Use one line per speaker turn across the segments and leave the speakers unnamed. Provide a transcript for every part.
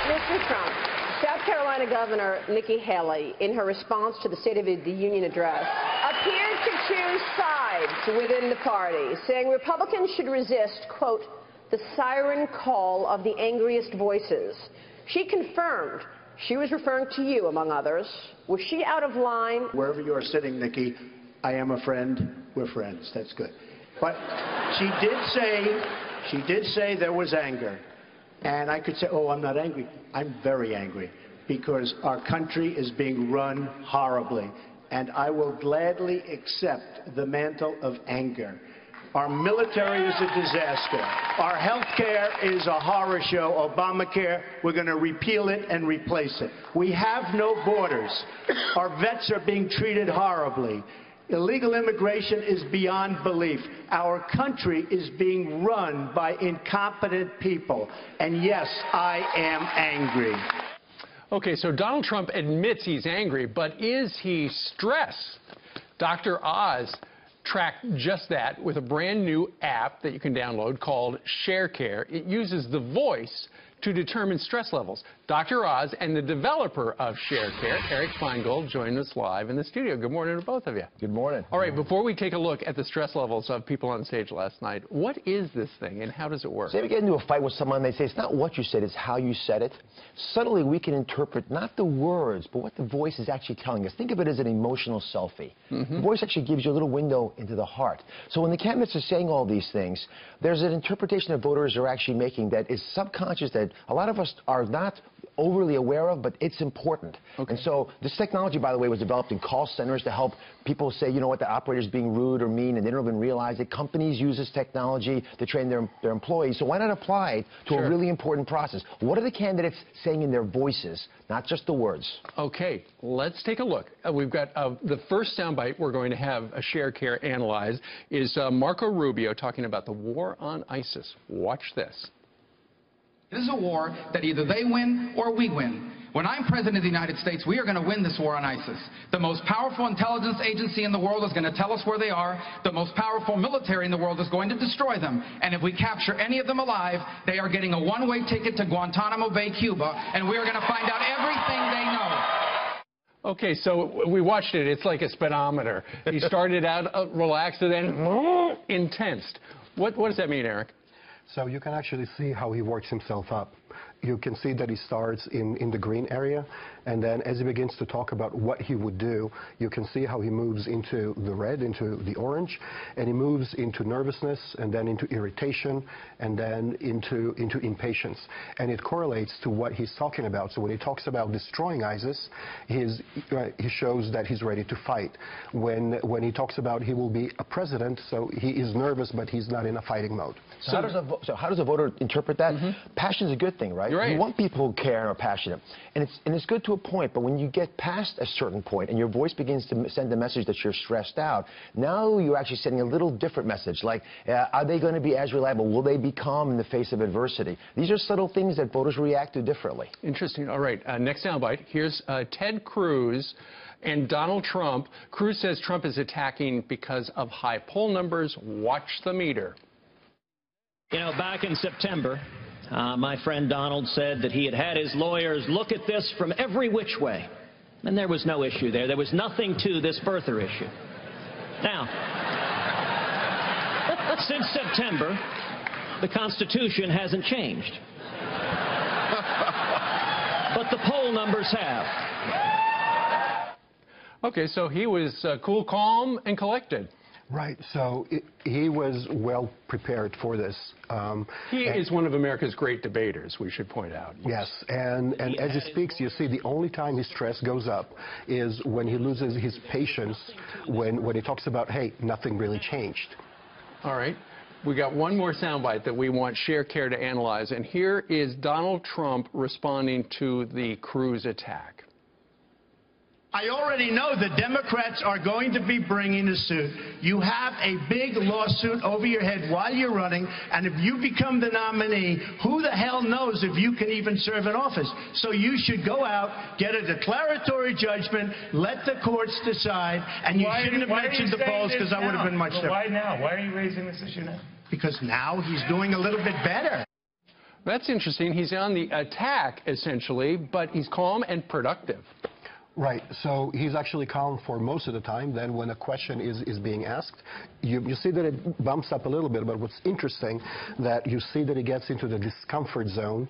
Mr. Trump, South Carolina Governor Nikki Haley, in her response to the State of the Union address, appeared to choose sides within the party, saying Republicans should resist, quote, the siren call of the angriest voices. She confirmed she was referring to you, among others. Was she out of line?
Wherever you are sitting, Nikki, I am a friend. We're friends. That's good. But she did say there was anger. And I could say, oh, I'm not angry. I'm very angry because our country is being run horribly. And I will gladly accept the mantle of anger. Our military is a disaster. Our health care is a horror show. Obamacare, we're going to repeal it and replace it. We have no borders. Our vets are being treated horribly. Illegal immigration is beyond belief. Our country is being run by incompetent people. And yes, I am angry.
Okay, so Donald Trump admits he's angry, but is he stressed? Dr. Oz tracked just that with a brand new app that you can download called ShareCare. It uses the voice to determine stress levels. Dr. Oz and the developer of ShareCare, Eric Feingold, join us live in the studio. Good morning to both of you.
Good morning.
All right, before we take a look at the stress levels of people on stage last night, what is this thing and how does it work?
Say we get into a fight with someone, they say it's not what you said, it's how you said it. Subtly, we can interpret not the words, but what the voice is actually telling us. Think of it as an emotional selfie. The voice actually gives you a little window into the heart. So when the candidates are saying all these things, there's an interpretation that voters are actually making that is subconscious, that a lot of us are not overly aware of, but it's important. And so this technology, by the way, was developed in call centers to help people say, you know what, the operator's being rude or mean, and they don't even realize it. Companies use this technology to train their employees, so why not apply it to a really important process? What are the candidates saying in their voices, not just the words?
Okay, let's take a look. We've got the first soundbite we're going to have a ShareCare analyze is Marco Rubio talking about the war on ISIS. Watch this.
This is a war that either they win or we win. When I'm president of the United States, we are going to win this war on ISIS. The most powerful intelligence agency in the world is going to tell us where they are. The most powerful military in the world is going to destroy them. And if we capture any of them alive, they are getting a one-way ticket to Guantanamo Bay, Cuba, and we are going to find out everything they know.
Okay, so we watched it. It's like a speedometer. He started out relaxed and then intense. What does that mean, Eric?
So you can actually see how he works himself up. You can see that he starts in the green area, and then as he begins to talk about what he would do, you can see how he moves into the red, into the orange, and he moves into nervousness, and then into irritation, and then into impatience. And it correlates to what he's talking about. So when he talks about destroying ISIS, he shows that he's ready to fight. When he talks about he will be a president, so he is nervous, but he's not in a fighting mode.
So how does a voter interpret that? Passion is a good thing, right? You want people who care and are passionate. And it's good to a point, but when you get past a certain point and your voice begins to send a message that you're stressed out, now you're actually sending a little different message, like, are they going to be as reliable? Will they be calm in the face of adversity? These are subtle things that voters react to differently.
Interesting. All right, next soundbite. Here's Ted Cruz and Donald Trump. Cruz says Trump is attacking because of high poll numbers. Watch the meter.
You know, back in September, my friend Donald said that he had had his lawyers look at this from every which way, and there was no issue there. There was nothing to this birther issue. Now, since September, the Constitution hasn't changed. But the poll numbers have.
Okay, so he was cool, calm, and collected.
Right. So he was well prepared for this.
He is one of America's great debaters, we should point out.
Yes. And as he speaks, you see the only time his stress goes up is when he loses his patience, when he talks about, hey, nothing really changed.
All right. We got one more soundbite that we want ShareCare to analyze, and here is Donald Trump responding to the Cruz attack.
I already know the Democrats are going to be bringing a suit. You have a big lawsuit over your head while you're running, and if you become the nominee, who the hell knows if you can even serve in office? So you should go out, get a declaratory judgment, let the courts decide, and you shouldn't have mentioned the polls because that would have been much different.
Why now? Why are you raising this issue now?
Because now he's doing a little bit better.
That's interesting. He's on the attack, essentially, but he's calm and productive.
Right. So he's actually calm for most of the time. Then when a question is being asked, you see that it bumps up a little bit. But what's interesting, that you see that he gets into the discomfort zone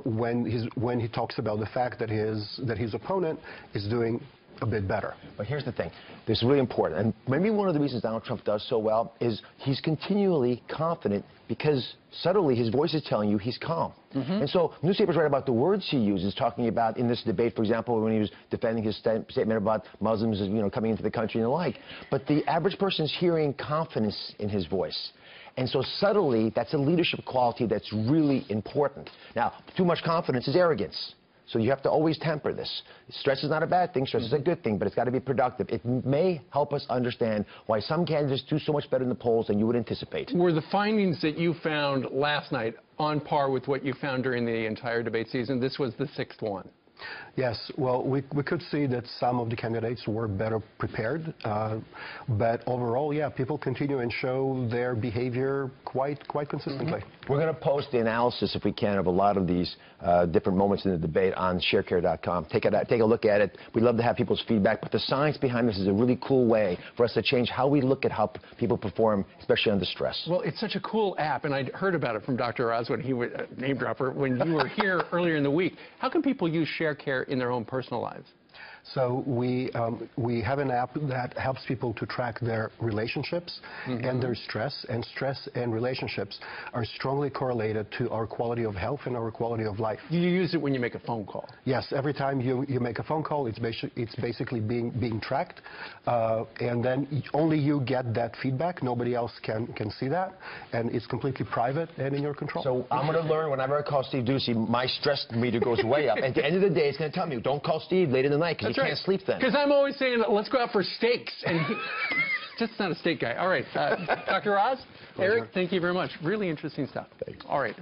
when he talks about the fact that his opponent is doing a bit better.
But here's the thing. This is really important. And maybe one of the reasons Donald Trump does so well is he's continually confident because subtly his voice is telling you he's calm. And so newspapers write about the words he uses, talking about in this debate, for example, when he was defending his statement about Muslims, coming into the country and the like. But the average person is hearing confidence in his voice. And so subtly, that's a leadership quality that's really important. Now, too much confidence is arrogance. So you have to always temper this. Stress is not a bad thing. Stress is a good thing, but it's got to be productive. It may help us understand why some candidates do so much better in the polls than you would anticipate.
Were the findings that you found last night on par with what you found during the entire debate season? This was the 6th one.
Yes, well, we could see that some of the candidates were better prepared, but overall, yeah, people continue and show their behavior quite consistently.
We're going to post the analysis, if we can, of a lot of these different moments in the debate on sharecare.com. Take a look at it. We'd love to have people's feedback, but the science behind this is a really cool way for us to change how we look at how people perform, especially under stress.
Well, it's such a cool app, and I'd heard about it from Dr. Oz when he was name dropper when you were here earlier in the week. How can people use ShareCare in their own personal lives?
So we have an app that helps people to track their relationships and their stress. And stress and relationships are strongly correlated to our quality of health and our quality of life.
You use it when you make a phone call?
Yes. Every time you make a phone call, it's basically being tracked. And then only you get that feedback. Nobody else can see that. And it's completely private and in your control.
So I'm going to learn whenever I call Steve Ducey, my stress meter goes way up. And at the end of the day, it's going to tell me, don't call Steve late in the night because you can't sleep then.
Because I'm always saying, let's go out for steaks. And he, just not a steak guy. All right. Dr. Oz, Eric, thank you very much. Really interesting stuff. Thanks. All right.